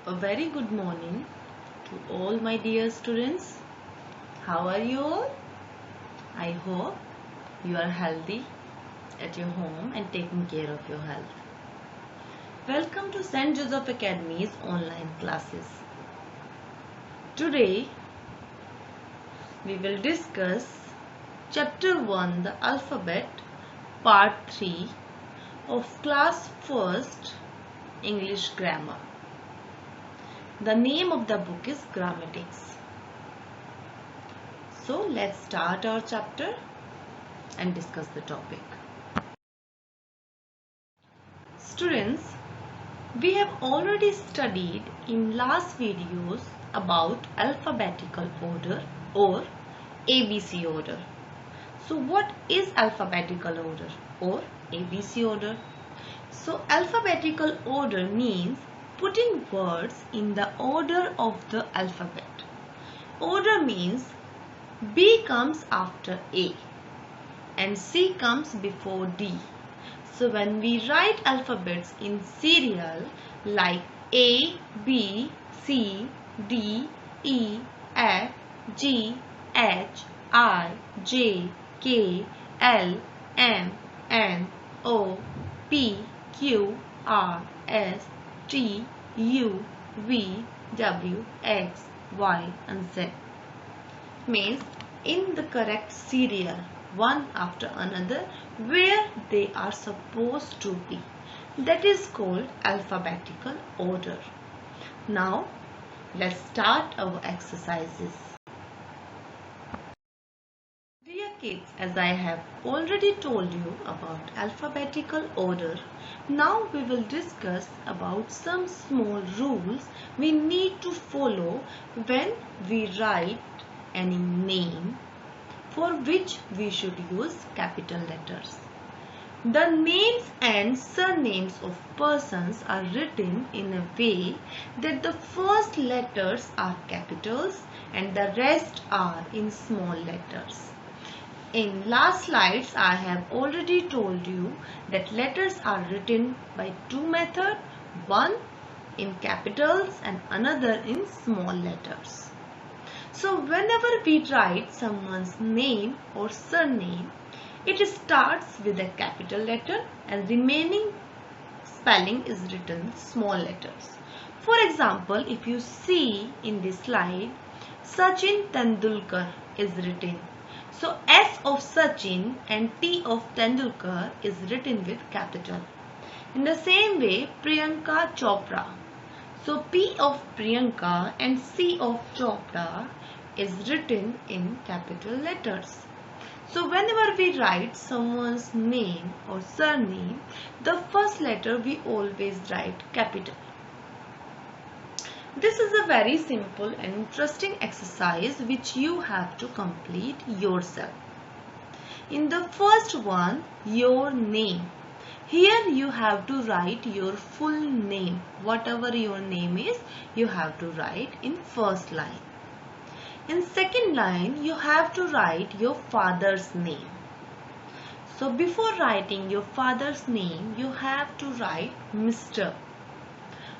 A very good morning to all my dear students. How are you all? I hope you are healthy at your home and taking care of your health. Welcome to St. Joseph Academy's online classes. Today we will discuss Chapter 1, the Alphabet, Part 3 of Class 1st English Grammar. The name of the book is Grammatics. So let's start our chapter and discuss the topic. Students, we have already studied in last videos about alphabetical order or ABC order. So what is alphabetical order or ABC order? So alphabetical order means putting words in the order of the alphabet. Order means B comes after A and C comes before D. So when we write alphabets in serial like A, B, C, D, E, F, G, H, I, J, K, L, M, N, O, P, Q, R, S, T, U, V, W, X, Y and Z. Means in the correct serial, one after another, where they are supposed to be. That is called alphabetical order. Now, let's start our exercises. Dear kids, as I have already told you about alphabetical order, now we will discuss about some small rules we need to follow when we write any name for which we should use capital letters. The names and surnames of persons are written in a way that the first letters are capitals and the rest are in small letters. In last slides, I have already told you that letters are written by two methods, one in capitals and another in small letters. So whenever we write someone's name or surname, it starts with a capital letter and remaining spelling is written small letters. For example, if you see in this slide, Sachin Tendulkar is written. So S of Sachin and T of Tendulkar is written with capital. In the same way, Priyanka Chopra. So P of Priyanka and C of Chopra is written in capital letters. So whenever we write someone's name or surname, the first letter we always write capital. This is a very simple and interesting exercise which you have to complete yourself. In the first one, your name. Here you have to write your full name. Whatever your name is, you have to write in first line. In second line, you have to write your father's name. So before writing your father's name, you have to write Mr.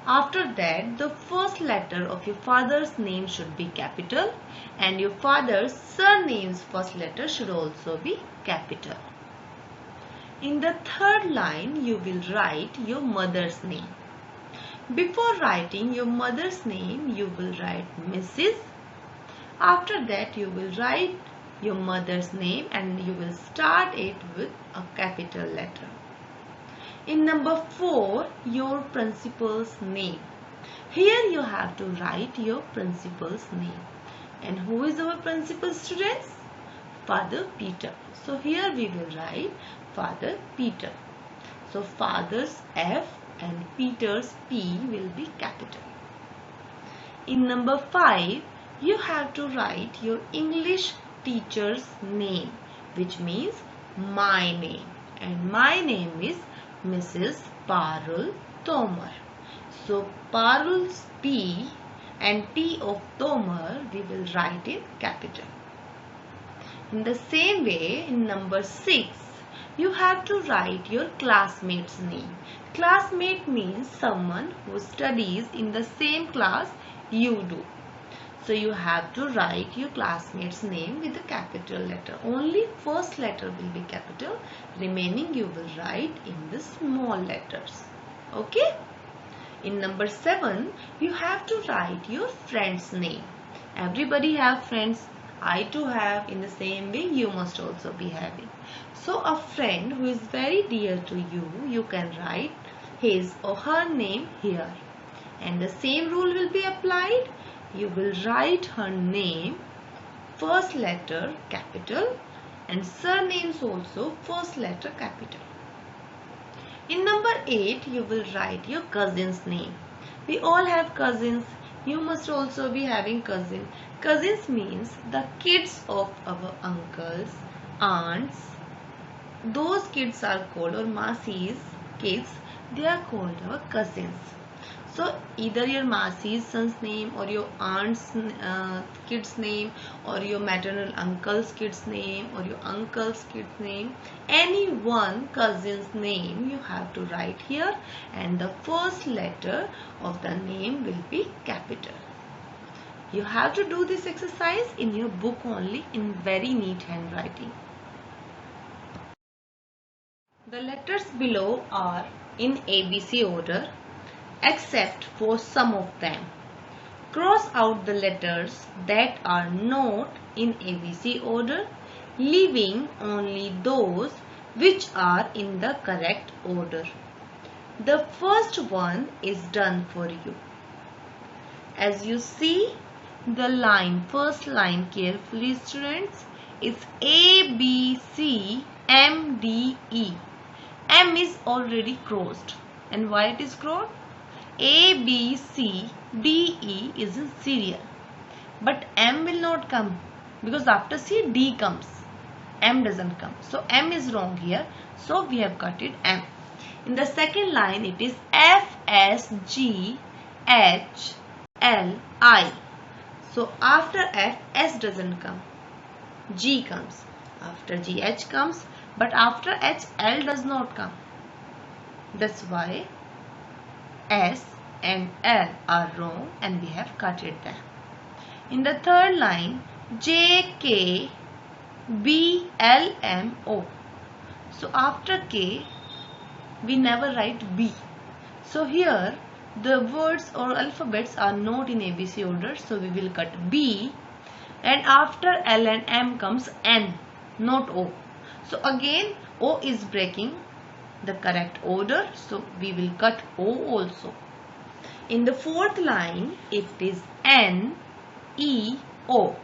After that, the first letter of your father's name should be capital and your father's surname's first letter should also be capital. In the third line, you will write your mother's name. Before writing your mother's name, you will write Mrs. After that, you will write your mother's name and you will start it with a capital letter. In number 4, your principal's name. Here you have to write your principal's name. And who is our principal, students? Father Peter. So here we will write Father Peter. So father's F and Peter's P will be capital. In number 5, you have to write your English teacher's name, which means my name. And my name is Mrs. Parul Tomar. So Parul's P and T of Tomar we will write in capital. In the same way, in number 6, you have to write your classmate's name. Classmate means someone who studies in the same class you do. So you have to write your classmate's name with a capital letter. Only first letter will be capital. Remaining you will write in the small letters. Okay? In number 7, you have to write your friend's name. Everybody have friends. I too have. In the same way, you must also be having. So a friend who is very dear to you, you can write his or her name here. And the same rule will be applied. You will write her name, first letter capital, and surnames also first letter capital. In number 8, you will write your cousin's name. We all have cousins. You must also be having cousin. Cousins means the kids of our uncles, aunts. Those kids are called, or Masi's kids, they are called our cousins. So either your Masi's son's name, or your aunt's kid's name, or your maternal uncle's kid's name, or your uncle's kid's name, any one cousin's name you have to write here, and the first letter of the name will be capital. You have to do this exercise in your book only, in very neat handwriting. The letters below are in ABC order, except for some of them. Cross out the letters that are not in ABC order, leaving only those which are in the correct order. The first one is done for you. As you see, the first line carefully, students, is A, B, C, M, D, E. M is already crossed. And why it is crossed? A, B, C, D, E is in serial. But M will not come, because after C, D comes. M doesn't come. So M is wrong here. So we have cut it M. In the second line, it is F, S, G, H, L, I. So after F, S doesn't come. G comes. After G, H comes. But after H, L does not come. That's why S and L are wrong, and we have cutted them. In the third line, J, K, B, L, M, O. So after K, we never write B. So here the words or alphabets are not in ABC order, so we will cut B, and after L and M comes N, not O. So again O is breaking the correct order, so we will cut O also. In the fourth line, it is N, E, O.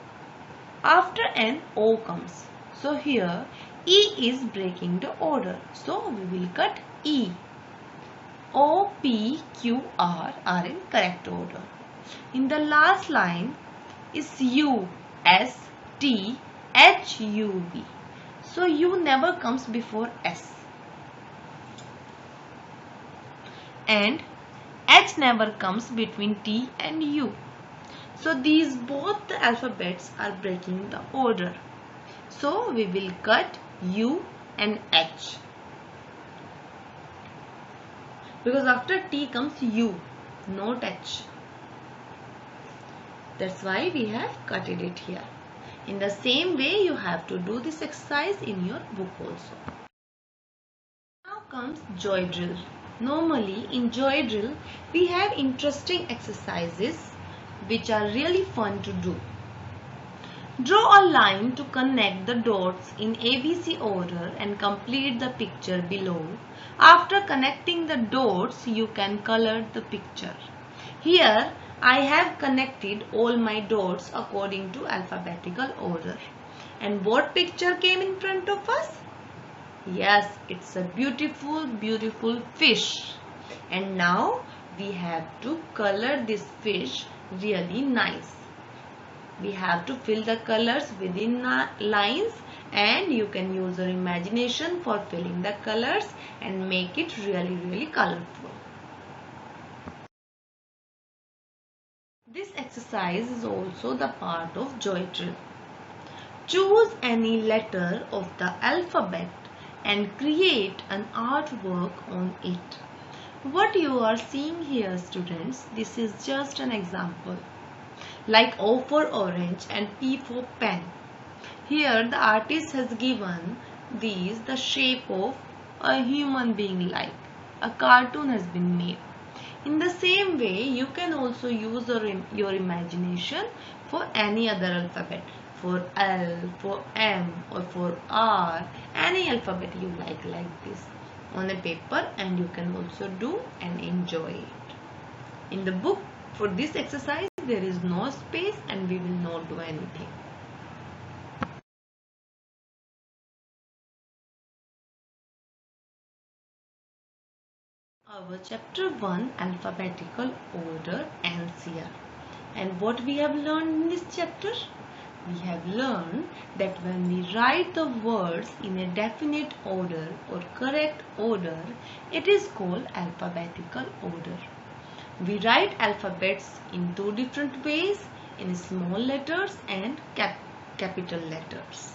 After N, O comes. So here E is breaking the order, so we will cut E. O, P, Q, R are in correct order. In the last line is U, S, T, H, U, V. So U never comes before S. And H never comes between T and U. So these both the alphabets are breaking the order. So we will cut U and H. Because after T comes U, not H. That's why we have cutted it here. In the same way, you have to do this exercise in your book also. Now comes joy drill. Normally in joy drill, we have interesting exercises which are really fun to do. Draw a line to connect the dots in ABC order and complete the picture below. After connecting the dots, you can color the picture. Here, I have connected all my dots according to alphabetical order. And what picture came in front of us? Yes, it's a beautiful, beautiful fish. And now we have to color this fish really nice. We have to fill the colors within lines, and you can use your imagination for filling the colors and make it really, really colorful. This exercise is also the part of joy drill. Choose any letter of the alphabet and create an artwork on it. What you are seeing here, students, this is just an example. Like O for orange and P for pen. Here the artist has given these the shape of a human being, like a cartoon has been made. In the same way, you can also use your imagination for any other alphabet. For L, for M, or for R, any alphabet you like this on a paper, and you can also do and enjoy it. In the book, for this exercise, there is no space and we will not do anything. Our chapter 1, alphabetical order, NCR. And what we have learned in this chapter? We have learned that when we write the words in a definite order or correct order, it is called alphabetical order. We write alphabets in two different ways, in small letters and capital letters.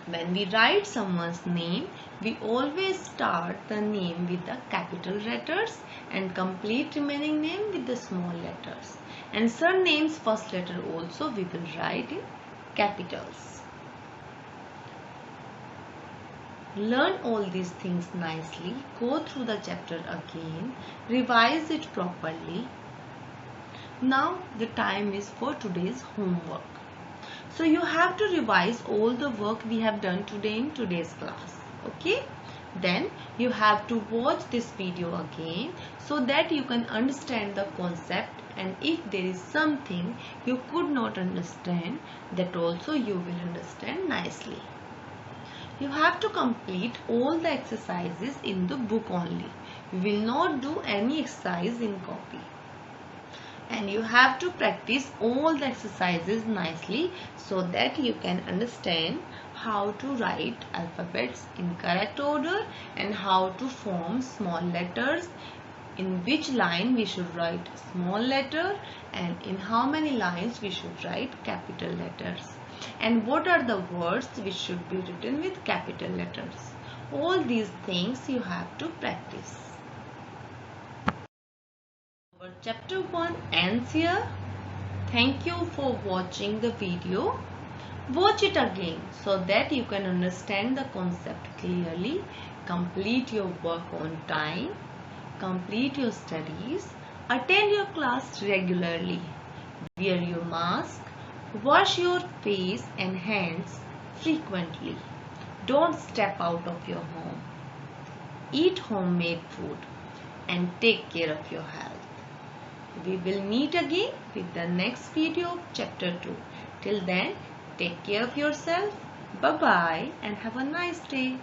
When we write someone's name, we always start the name with the capital letters and complete remaining name with the small letters. And surname's first letter also we will write in capitals. Learn all these things nicely, go through the chapter again, revise it properly. Now the time is for today's homework. So you have to revise all the work we have done today in today's class. Okay? Then you have to watch this video again so that you can understand the concept, and if there is something you could not understand, that also you will understand nicely. You have to complete all the exercises in the book only. You will not do any exercise in copy. And you have to practice all the exercises nicely so that you can understand how to write alphabets in correct order and how to form small letters, in which line we should write small letter and in how many lines we should write capital letters, and what are the words which should be written with capital letters. All these things you have to practice. Our chapter 1 ends here. Thank you for watching the video. Watch it again so that you can understand the concept clearly. Complete your work on time. Complete your studies. Attend your class regularly. Wear your mask. Wash your face and hands frequently. Don't step out of your home. Eat homemade food and take care of your health. We will meet again with the next video of chapter 2. Till then, take care of yourself. Bye-bye and have a nice day.